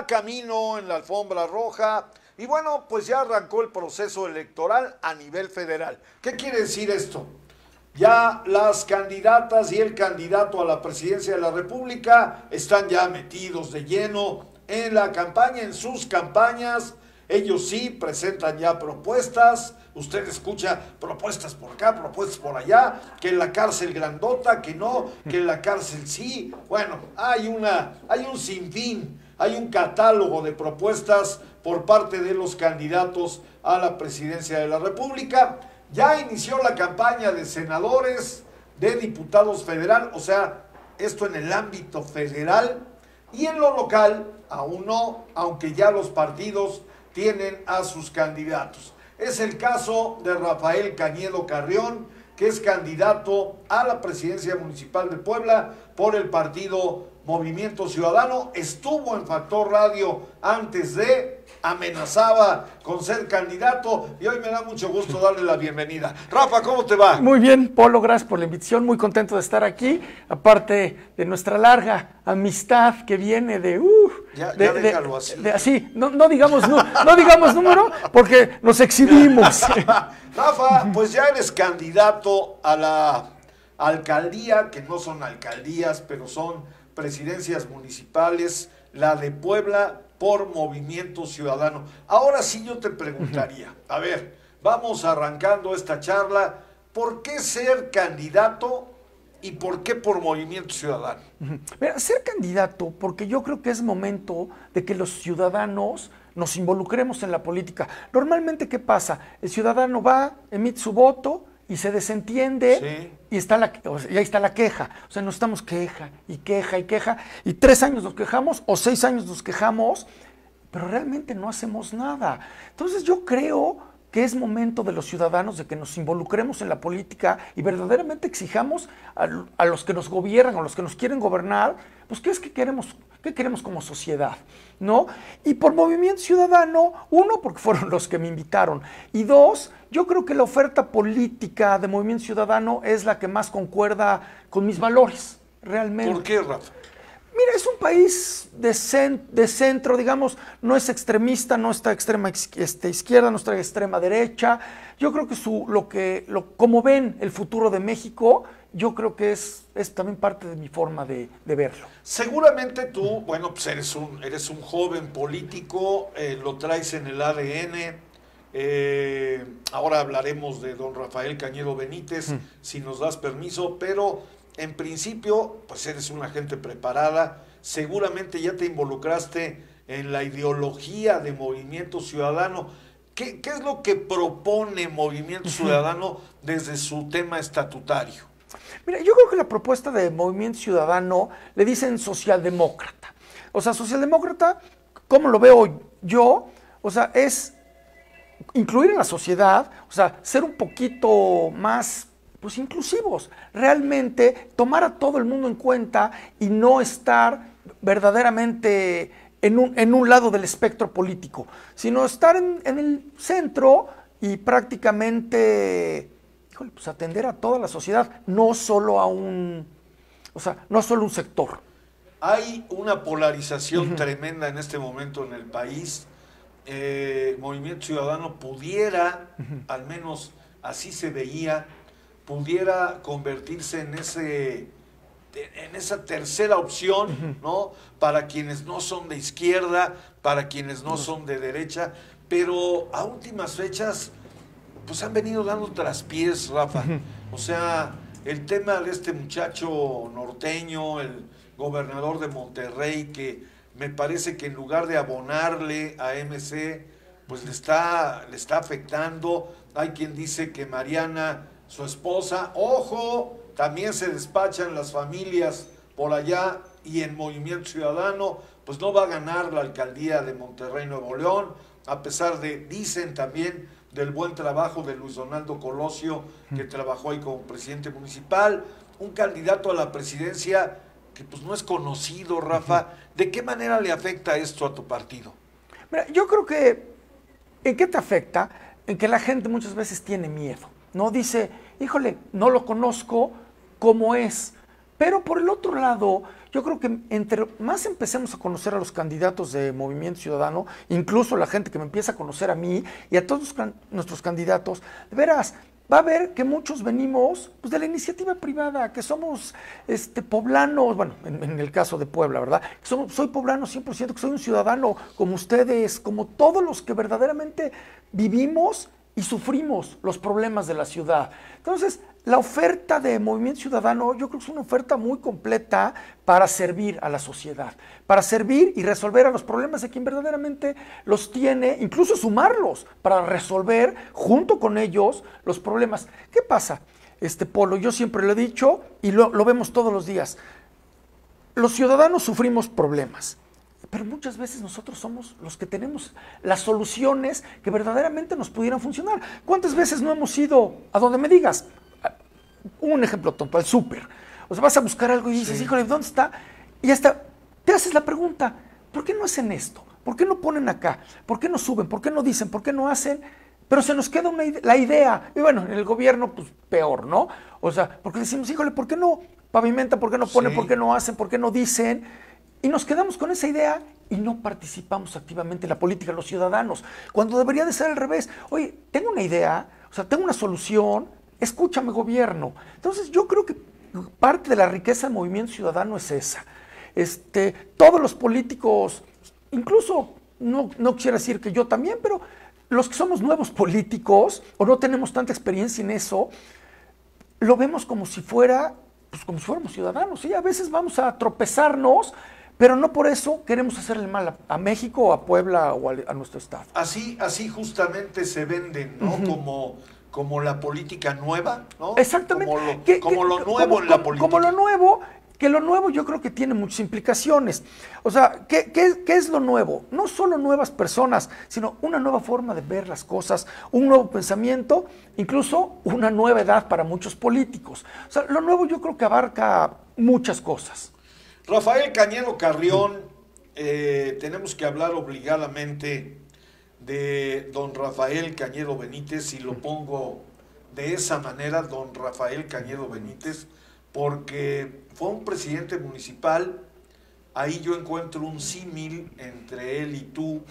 camino en la alfombra roja y bueno, pues ya arrancó el proceso electoral a nivel federal. ¿Qué quiere decir esto? Ya las candidatas y el candidato a la presidencia de la República están ya metidos de lleno en la campaña, en sus campañas. Ellos sí presentan ya propuestas. Usted escucha propuestas por acá, propuestas por allá, que en la cárcel grandota, que no, que en la cárcel sí. Bueno, hay un sinfín, hay un catálogo de propuestas por parte de los candidatos a la presidencia de la República. Ya inició la campaña de senadores, de diputados federal, o sea, esto en el ámbito federal, y en lo local aún no, aunque ya los partidos tienen a sus candidatos. Es el caso de Rafael Cañedo Carrión, que es candidato a la presidencia municipal de Puebla por el partido Movimiento Ciudadano. Estuvo en Factor Radio antes de, amenazaba con ser candidato y hoy me da mucho gusto darle la bienvenida. Rafa, ¿cómo te va? Muy bien, Polo, gracias por la invitación, muy contento de estar aquí, aparte de nuestra larga amistad que viene de... déjalo así. Así, no digamos número porque nos exhibimos. Rafa, pues ya eres candidato a la alcaldía, que no son alcaldías, pero son presidencias municipales, la de Puebla por Movimiento Ciudadano. Ahora sí yo te preguntaría, a ver, vamos arrancando esta charla, ¿por qué ser candidato y por qué por Movimiento Ciudadano? Mira, ser candidato, porque yo creo que es momento de que los ciudadanos nos involucremos en la política. Normalmente, ¿qué pasa? El ciudadano va, emite su voto y se desentiende, sí, y ahí está la queja. O sea, nos estamos queja, y 3 años nos quejamos, o 6 años nos quejamos, pero realmente no hacemos nada. Entonces yo creo que es momento de los ciudadanos de que nos involucremos en la política y verdaderamente exijamos a los que nos gobiernan, o a los que nos quieren gobernar, pues qué queremos como sociedad, ¿no? Y por Movimiento Ciudadano, 1, porque fueron los que me invitaron, y 2, yo creo que la oferta política de Movimiento Ciudadano es la que más concuerda con mis valores, realmente. ¿Por qué, Rafa? Mira, es un país de centro, digamos, no es extremista, no está extrema izquierda, no está extrema derecha. Yo creo que como ven el futuro de México, yo creo que es también parte de mi forma de verlo. Seguramente tú, bueno, pues eres un joven político, lo traes en el ADN. Ahora hablaremos de don Rafael Cañedo Benítez, si nos das permiso, pero en principio, pues eres una gente preparada, seguramente ya te involucraste en la ideología de Movimiento Ciudadano. ¿Qué es lo que propone Movimiento Ciudadano desde su tema estatutario? Mira, yo creo que la propuesta de Movimiento Ciudadano le dicen socialdemócrata. O sea, socialdemócrata, ¿cómo lo veo yo? O sea, es incluir en la sociedad, o sea, ser un poquito más, pues, inclusivos, realmente tomar a todo el mundo en cuenta y no estar verdaderamente en un lado del espectro político, sino estar en el centro y prácticamente, pues atender a toda la sociedad, no solo no solo un sector. Hay una polarización tremenda en este momento en el país. Movimiento Ciudadano pudiera, al menos así se veía, pudiera convertirse en esa tercera opción, ¿no? Para quienes no son de izquierda, para quienes no son de derecha, pero a últimas fechas, pues han venido dando traspiés, Rafa. O sea, el tema de este muchacho norteño, el gobernador de Monterrey, que me parece que en lugar de abonarle a MC, pues le está afectando. Hay quien dice que Mariana, su esposa, ojo, también se despachan las familias por allá, y en Movimiento Ciudadano, pues no va a ganar la alcaldía de Monterrey, Nuevo León, a pesar de, dicen también, del buen trabajo de Luis Donaldo Colosio, que trabajó ahí como presidente municipal, un candidato a la presidencia que pues no es conocido, Rafa. ¿De qué manera le afecta esto a tu partido? Mira, yo creo que, ¿en qué te afecta? En que la gente muchas veces tiene miedo, ¿no? Dice, híjole, no lo conozco, ¿cómo es? Pero por el otro lado, yo creo que entre más empecemos a conocer a los candidatos de Movimiento Ciudadano, incluso la gente que me empieza a conocer a mí y a todos nuestros candidatos, de veras, va a ver que muchos venimos pues, de la iniciativa privada, que somos poblanos, bueno, en el caso de Puebla, ¿verdad? Soy poblano 100%, que soy un ciudadano como ustedes, como todos los que verdaderamente vivimos y sufrimos los problemas de la ciudad. Entonces, la oferta de Movimiento Ciudadano yo creo que es una oferta muy completa para servir a la sociedad, para servir y resolver a los problemas de quien verdaderamente los tiene, incluso sumarlos para resolver junto con ellos los problemas. ¿Qué pasa, Polo? Yo siempre lo he dicho y lo vemos todos los días. Los ciudadanos sufrimos problemas, pero muchas veces nosotros somos los que tenemos las soluciones que verdaderamente nos pudieran funcionar. ¿Cuántas veces no hemos ido a donde me digas? Un ejemplo tonto, al súper. O sea, vas a buscar algo y dices, híjole, ¿dónde está? Y hasta te haces la pregunta, ¿por qué no hacen esto? ¿Por qué no ponen acá? ¿Por qué no suben? ¿Por qué no dicen? ¿Por qué no hacen? Pero se nos queda la idea. Y bueno, en el gobierno, pues peor, ¿no? O sea, porque decimos, híjole, ¿por qué no pavimentan? ¿Por qué no ponen? ¿Por qué no hacen? ¿Por qué no dicen? Y nos quedamos con esa idea y no participamos activamente en la política, los ciudadanos, cuando debería de ser al revés. Oye, tengo una idea, o sea, tengo una solución, escúchame, gobierno. Entonces, yo creo que parte de la riqueza del Movimiento Ciudadano es esa. Todos los políticos, incluso, no quisiera decir que yo también, pero los que somos nuevos políticos o no tenemos tanta experiencia en eso, lo vemos como si fuera, pues como si fuéramos ciudadanos. ¿Sí? A veces vamos a tropezarnos, pero no por eso queremos hacerle mal a México, a Puebla o a nuestro estado. Así justamente se venden, ¿no? Como la política nueva, ¿no? Exactamente. Como lo nuevo en la política. Como lo nuevo, que lo nuevo yo creo que tiene muchas implicaciones. O sea, ¿qué es lo nuevo? No solo nuevas personas, sino una nueva forma de ver las cosas, un nuevo pensamiento, incluso una nueva edad para muchos políticos. O sea, lo nuevo yo creo que abarca muchas cosas. Rafael Cañedo Carrión, tenemos que hablar obligadamente de don Rafael Cañedo Benítez, y lo pongo de esa manera, don Rafael Cañedo Benítez, porque fue un presidente municipal. Ahí yo encuentro un símil entre él y tú.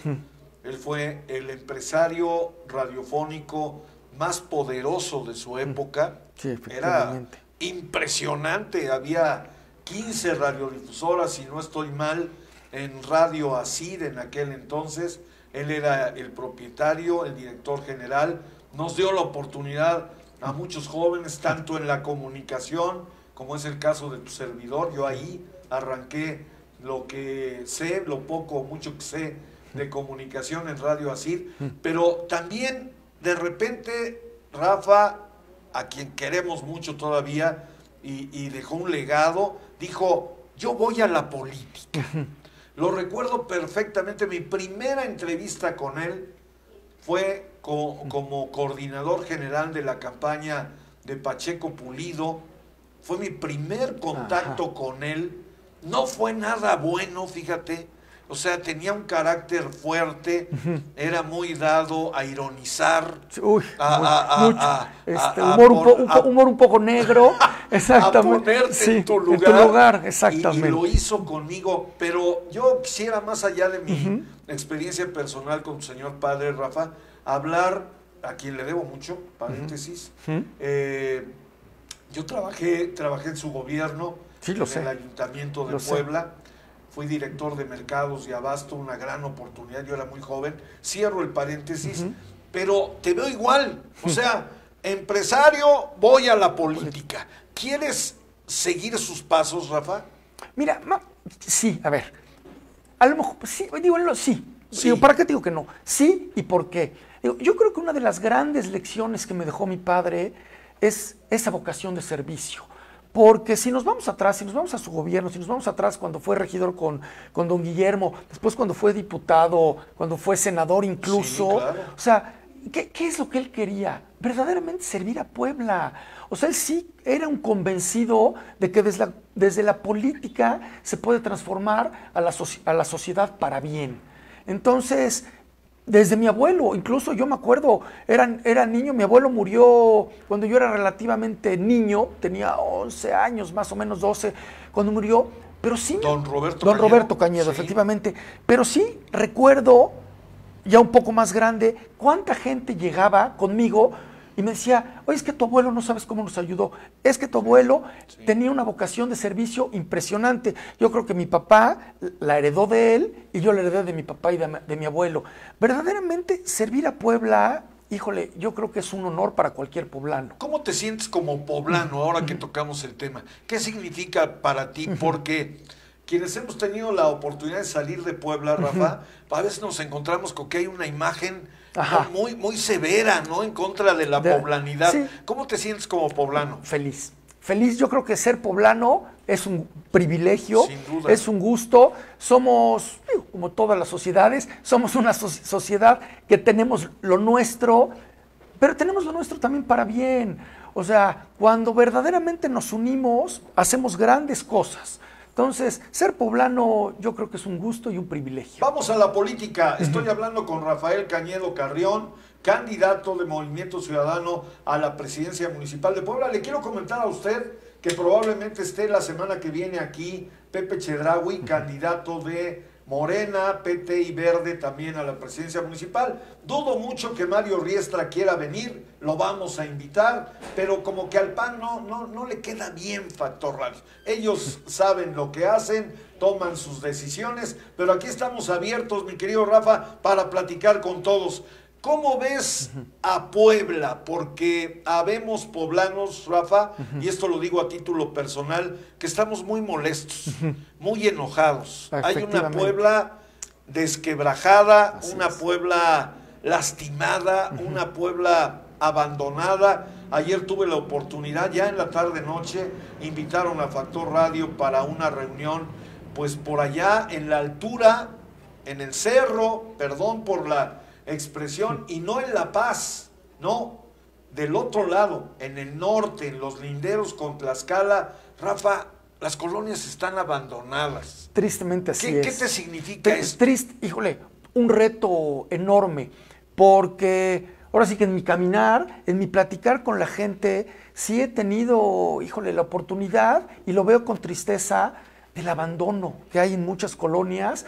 Él fue el empresario radiofónico más poderoso de su época. Sí, efectivamente. Era impresionante, había 15 radiodifusoras, si no estoy mal, en Radio Asir en aquel entonces. Él era el propietario, el director general. Nos dio la oportunidad a muchos jóvenes, tanto en la comunicación, como es el caso de tu servidor. Yo ahí arranqué lo que sé, lo poco o mucho que sé de comunicación en Radio Asir. Pero también, de repente, Rafa, a quien queremos mucho todavía, y dejó un legado, dijo, yo voy a la política. Lo recuerdo perfectamente. Mi primera entrevista con él fue como coordinador general de la campaña de Pacheco Pulido. Fue mi primer contacto con él. No fue nada bueno, fíjate. O sea, tenía un carácter fuerte, era muy dado a ironizar. Uy, humor un poco negro, exactamente. A ponerte en tu lugar, exactamente. Y lo hizo conmigo, pero yo quisiera, más allá de mi experiencia personal con tu señor padre, Rafa, hablar, a quien le debo mucho, paréntesis. Yo trabajé en su gobierno, en el Ayuntamiento de Puebla. Fui director de mercados y abasto, una gran oportunidad, yo era muy joven. Cierro el paréntesis, pero te veo igual. O sea, empresario, voy a la política. ¿Quieres seguir sus pasos, Rafa? Mira, sí, a ver. A lo mejor, sí, sí. Digo, ¿para qué te digo que no? Sí, ¿y por qué? Digo, yo creo que una de las grandes lecciones que me dejó mi padre es esa vocación de servicio. Porque si nos vamos atrás, si nos vamos a su gobierno, si nos vamos atrás cuando fue regidor con don Guillermo, después cuando fue diputado, cuando fue senador incluso, sí, claro. O sea, ¿qué es lo que él quería? Verdaderamente servir a Puebla. O sea, él sí era un convencido de que desde la política se puede transformar a la sociedad para bien. Entonces, desde mi abuelo, incluso yo me acuerdo, era niño, mi abuelo murió cuando yo era relativamente niño, tenía 11 años, más o menos 12, cuando murió, Pero sí. Don Roberto Don Cañedo. Roberto Cañedo, Sí. efectivamente. Pero sí, recuerdo, ya un poco más grande, cuánta gente llegaba conmigo y me decía, oye, es que tu abuelo no sabes cómo nos ayudó. Es que tu abuelo tenía una vocación de servicio impresionante. Yo creo que mi papá la heredó de él y yo la heredé de mi papá y de mi abuelo. Verdaderamente, servir a Puebla, híjole, yo creo que es un honor para cualquier poblano. ¿Cómo te sientes como poblano ahora que tocamos el tema? ¿Qué significa para ti? Porque quienes hemos tenido la oportunidad de salir de Puebla, Rafa, a veces nos encontramos con que hay una imagen muy, muy severa, ¿no? En contra de la poblanidad. Sí. ¿Cómo te sientes como poblano? Feliz. Feliz, yo creo que ser poblano es un privilegio, Sin duda. es un gusto. Somos, como todas las sociedades, somos una sociedad que tenemos lo nuestro, pero tenemos lo nuestro también para bien. O sea, cuando verdaderamente nos unimos, hacemos grandes cosas. Entonces, ser poblano yo creo que es un gusto y un privilegio. Vamos a la política. Estoy hablando con Rafael Cañedo Carrión, candidato de Movimiento Ciudadano a la presidencia municipal de Puebla. Le quiero comentar a usted que probablemente esté la semana que viene aquí Pepe Chedraui, candidato de Morena, PT y Verde también a la presidencia municipal. Dudo mucho que Mario Riestra quiera venir, lo vamos a invitar, pero como que al PAN no le queda bien Factor Radio. Ellos saben lo que hacen, toman sus decisiones, pero aquí estamos abiertos, mi querido Rafa, para platicar con todos. ¿Cómo ves a Puebla? Porque habemos poblanos, Rafa, y esto lo digo a título personal, que estamos muy molestos, muy enojados. Hay una Puebla desquebrajada, una Puebla lastimada, una Puebla abandonada. Ayer tuve la oportunidad, ya en la tarde-noche, invitaron a Factor Radio para una reunión, pues por allá en la altura, en el cerro, perdón por la expresión, y no en La Paz, no, del otro lado, en el norte, en los linderos con Tlaxcala. Rafa, las colonias están abandonadas. Tristemente así es. ¿Qué te significa esto? Triste, híjole, un reto enorme, porque ahora sí que en mi caminar, en mi platicar con la gente, sí he tenido, híjole, la oportunidad, y lo veo con tristeza, del abandono que hay en muchas colonias.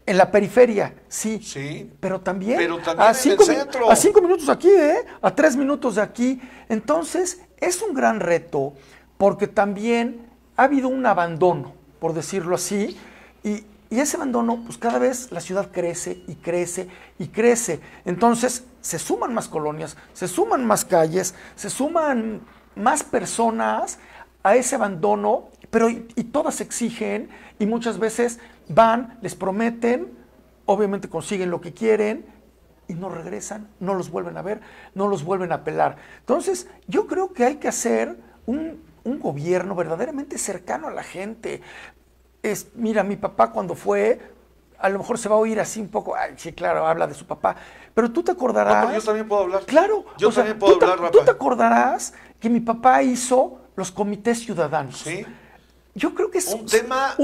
En la periferia, sí, pero también en el centro. A 5 minutos aquí, a 3 minutos de aquí. Entonces, es un gran reto, porque también ha habido un abandono, por decirlo así, y ese abandono, pues cada vez la ciudad crece y crece y crece. Entonces, se suman más colonias, se suman más calles, se suman más personas a ese abandono, pero y todas exigen, y muchas veces van, les prometen, obviamente consiguen lo que quieren y no regresan, no los vuelven a ver, no los vuelven a apelar. Entonces, yo creo que hay que hacer un gobierno verdaderamente cercano a la gente. Mira, mi papá cuando fue, a lo mejor se va a oír así un poco, ay, sí, claro, habla de su papá, pero tú te acordarás... No, pero yo también puedo hablar. Claro. Yo también puedo hablar, Rafa. Tú te acordarás que mi papá hizo los comités ciudadanos. Sí. Yo creo que es un tema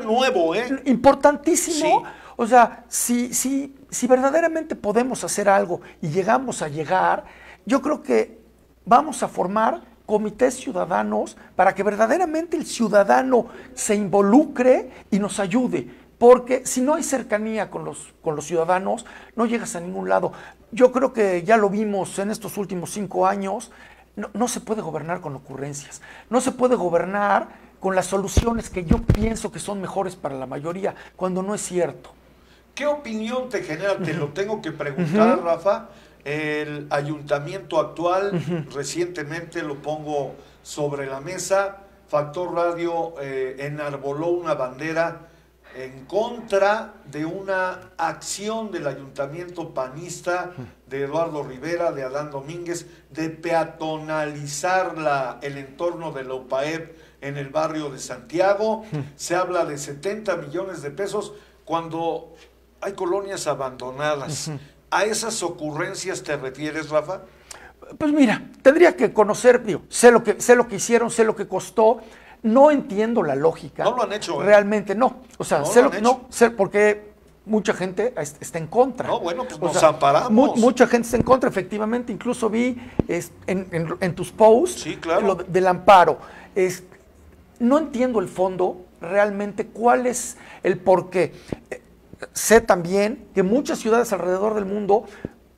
nuevo, importantísimo. Sí. O sea, si verdaderamente podemos hacer algo y llegamos a llegar, yo creo que vamos a formar comités ciudadanos para que verdaderamente el ciudadano se involucre y nos ayude. Porque si no hay cercanía con los ciudadanos, no llegas a ningún lado. Yo creo que ya lo vimos en estos últimos 5 años, no se puede gobernar con ocurrencias, no se puede gobernar con las soluciones que yo pienso que son mejores para la mayoría, cuando no es cierto. ¿Qué opinión te genera? Te lo tengo que preguntar, Rafa. El ayuntamiento actual, recientemente lo pongo sobre la mesa, Factor Radio enarboló una bandera en contra de una acción del ayuntamiento panista de Eduardo Rivera, de Adán Domínguez, de peatonalizar el entorno de la UPAEP en el barrio de Santiago. Se habla de 70 millones de pesos cuando hay colonias abandonadas. ¿A esas ocurrencias te refieres, Rafa? Pues mira, tendría que conocer, sé lo que hicieron, sé lo que costó. No entiendo la lógica. No lo han hecho, Realmente no. O sea, sé porque mucha gente está en contra. No, bueno, pues nos amparamos. Mucha gente está en contra, efectivamente. Incluso vi en tus posts, sí, claro, lo del amparo. No entiendo el fondo, realmente cuál es el porqué. Sé también que muchas ciudades alrededor del mundo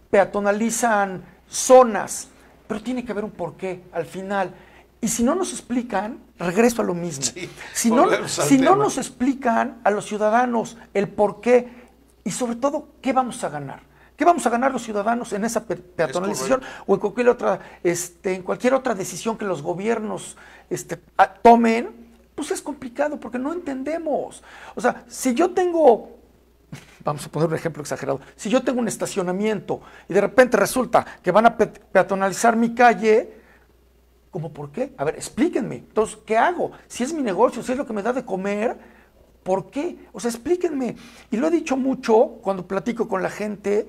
peatonalizan zonas, pero tiene que haber un porqué al final. Y si no nos explican, regreso a lo mismo. Sí, si no nos explican a los ciudadanos el porqué y sobre todo qué vamos a ganar. ¿Qué vamos a ganar los ciudadanos en esa peatonalización o en cualquier otra decisión que los gobiernos tomen? Pues es complicado porque no entendemos. O sea, si yo tengo, vamos a poner un ejemplo exagerado, si yo tengo un estacionamiento y de repente resulta que van a peatonalizar mi calle, ¿cómo por qué? A ver, explíquenme. Entonces, ¿qué hago? Si es mi negocio, si es lo que me da de comer, ¿por qué? O sea, explíquenme. Y lo he dicho mucho cuando platico con la gente.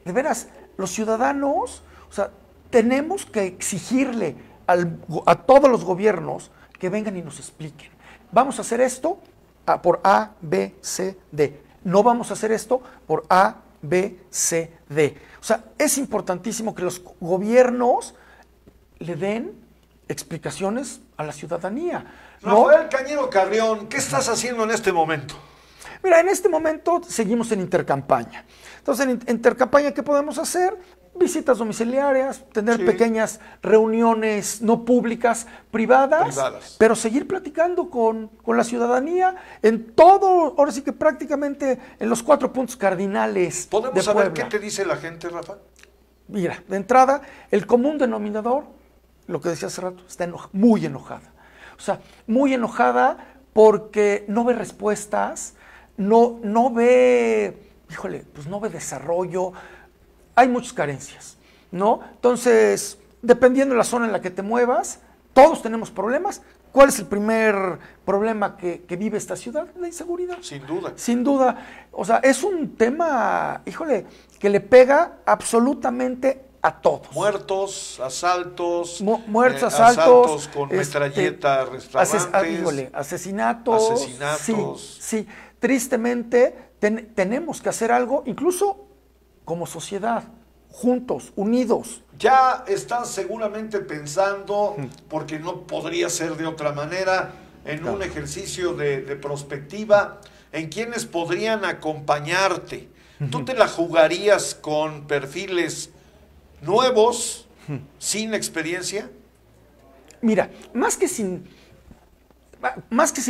De veras, los ciudadanos, o sea, tenemos que exigirle a todos los gobiernos que vengan y nos expliquen. Vamos a hacer esto por A, B, C, D. No vamos a hacer esto por A, B, C, D. O sea, es importantísimo que los gobiernos le den explicaciones a la ciudadanía, ¿no? Rafael Cañero Carrión, ¿qué estás haciendo en este momento? Mira, en este momento seguimos en intercampaña. Entonces, en intercampaña, ¿qué podemos hacer? Visitas domiciliarias, tener pequeñas reuniones no públicas, privadas, pero seguir platicando con la ciudadanía en todo, ahora sí que prácticamente en los 4 puntos cardinales. ¿Podemos saber qué te dice la gente, Rafa? Mira, de entrada, el común denominador, lo que decía hace rato, está muy enojada. O sea, muy enojada porque no ve respuestas, no ve, híjole, pues no ve desarrollo, hay muchas carencias, ¿no? Entonces, dependiendo de la zona en la que te muevas, todos tenemos problemas. ¿Cuál es el primer problema que vive esta ciudad? La inseguridad. Sin duda. Sin duda. O sea, es un tema, híjole, que le pega absolutamente a todos. Muertos, asaltos. Asaltos con metralleta, restaurantes. Asesinatos. Sí. Tristemente, tenemos que hacer algo, incluso como sociedad, juntos, unidos. Ya estás seguramente pensando, porque no podría ser de otra manera, en un ejercicio de prospectiva, en quienes podrían acompañarte. ¿Tú te la jugarías con perfiles nuevos, sin experiencia? Mira, más que sin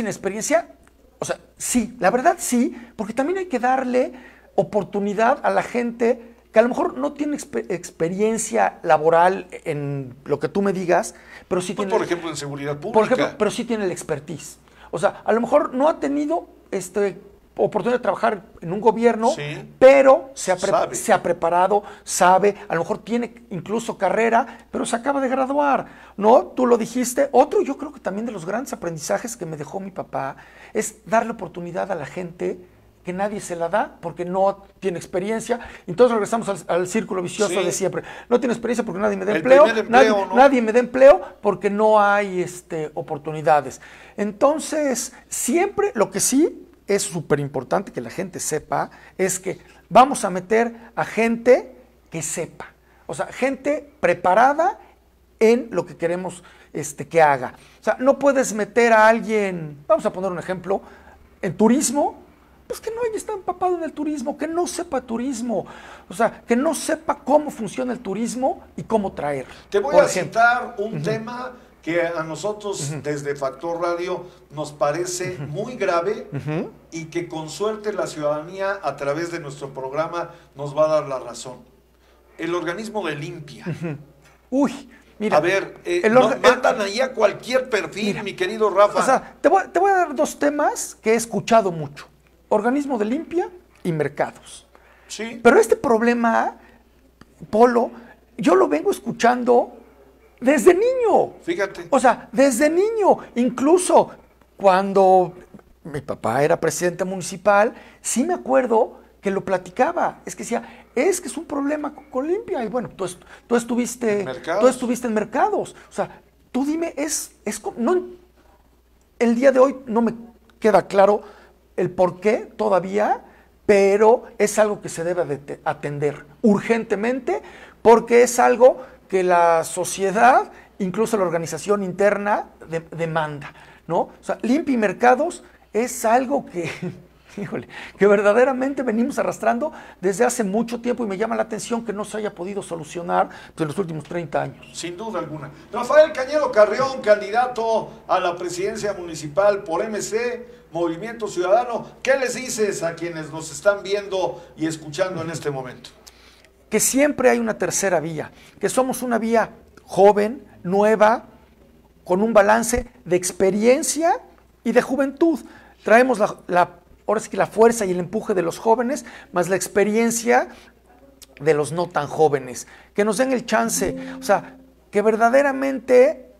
experiencia, o sea, sí, la verdad sí, porque también hay que darle oportunidad a la gente que a lo mejor no tiene experiencia laboral en lo que tú me digas, pero sí tiene... Por ejemplo, en seguridad pública. Por ejemplo, pero sí tiene el expertise. O sea, a lo mejor no ha tenido oportunidad de trabajar en un gobierno, pero se ha preparado, sabe, a lo mejor tiene incluso carrera, pero se acaba de graduar, ¿no? Tú lo dijiste. Otro, yo creo que también de los grandes aprendizajes que me dejó mi papá es darle oportunidad a la gente que nadie se la da porque no tiene experiencia. Entonces regresamos al círculo vicioso de siempre. No tiene experiencia porque nadie me da empleo, nadie me da empleo porque no hay oportunidades. Entonces, siempre lo que sí es súper importante que la gente sepa es que vamos a meter a gente que sepa, o sea, gente preparada en lo que queremos que haga. O sea, no puedes meter a alguien, vamos a poner un ejemplo, en turismo, pues que no haya estado empapado en el turismo, que no sepa turismo, o sea, que no sepa cómo funciona el turismo y cómo traer. Te voy a citar un tema que a nosotros desde Factor Radio nos parece muy grave y que con suerte la ciudadanía a través de nuestro programa nos va a dar la razón. El organismo de limpia. Uy, mira. A ver, mandan ahí a cualquier perfil, mira, mi querido Rafa. O sea, te voy a dar 2 temas que he escuchado mucho. Organismo de limpia y mercados. Sí. Pero este problema, Polo, yo lo vengo escuchando desde niño. Fíjate. O sea, desde niño. Incluso cuando mi papá era presidente municipal, sí me acuerdo que lo platicaba. Es que decía, es que es un problema con limpia. Y bueno, tú estuviste en mercados. O sea, tú dime, no, el día de hoy no me queda claro el por qué todavía, pero es algo que se debe de atender urgentemente, porque es algo que la sociedad, incluso la organización interna, demanda, ¿no? O sea, limpia y mercados es algo que, híjole, que verdaderamente venimos arrastrando desde hace mucho tiempo y me llama la atención que no se haya podido solucionar en los últimos 30 años. Sin duda alguna. Rafael Cañedo Carrión, candidato a la presidencia municipal por MC, Movimiento Ciudadano. ¿Qué les dices a quienes nos están viendo y escuchando en este momento? Que siempre hay una tercera vía, que somos una vía joven, nueva, con un balance de experiencia y de juventud. Traemos ahora sí que la fuerza y el empuje de los jóvenes, más la experiencia de los no tan jóvenes. Que nos den el chance, o sea, que verdaderamente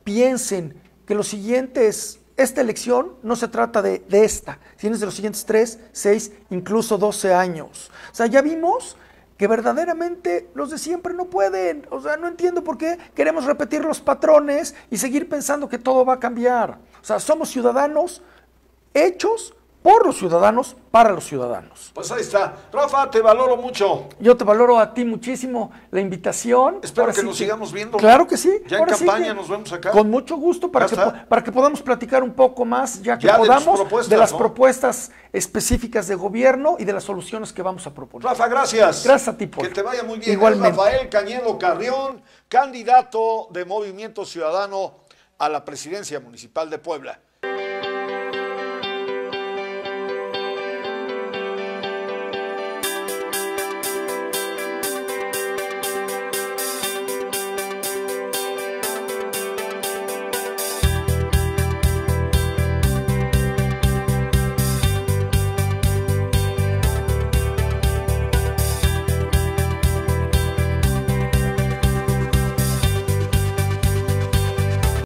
piensen que los siguientes, esta elección no se trata de esta, sino de los siguientes 3, 6, incluso 12 años. O sea, ya vimos que verdaderamente los de siempre no pueden. O sea, no entiendo por qué queremos repetir los patrones y seguir pensando que todo va a cambiar. O sea, somos ciudadanos hechos por los ciudadanos, para los ciudadanos. Pues ahí está. Rafa, te valoro mucho. Yo te valoro a ti muchísimo la invitación. Espero que nos sigamos viendo. Claro que sí. Ya en campaña nos vemos acá. Con mucho gusto, para que podamos platicar un poco más, ya que podamos, de las propuestas específicas de gobierno y de las soluciones que vamos a proponer. Rafa, gracias. Gracias a ti, Paul. Que te vaya muy bien. Igualmente. Rafael Cañedo Carrión, candidato de Movimiento Ciudadano a la presidencia municipal de Puebla.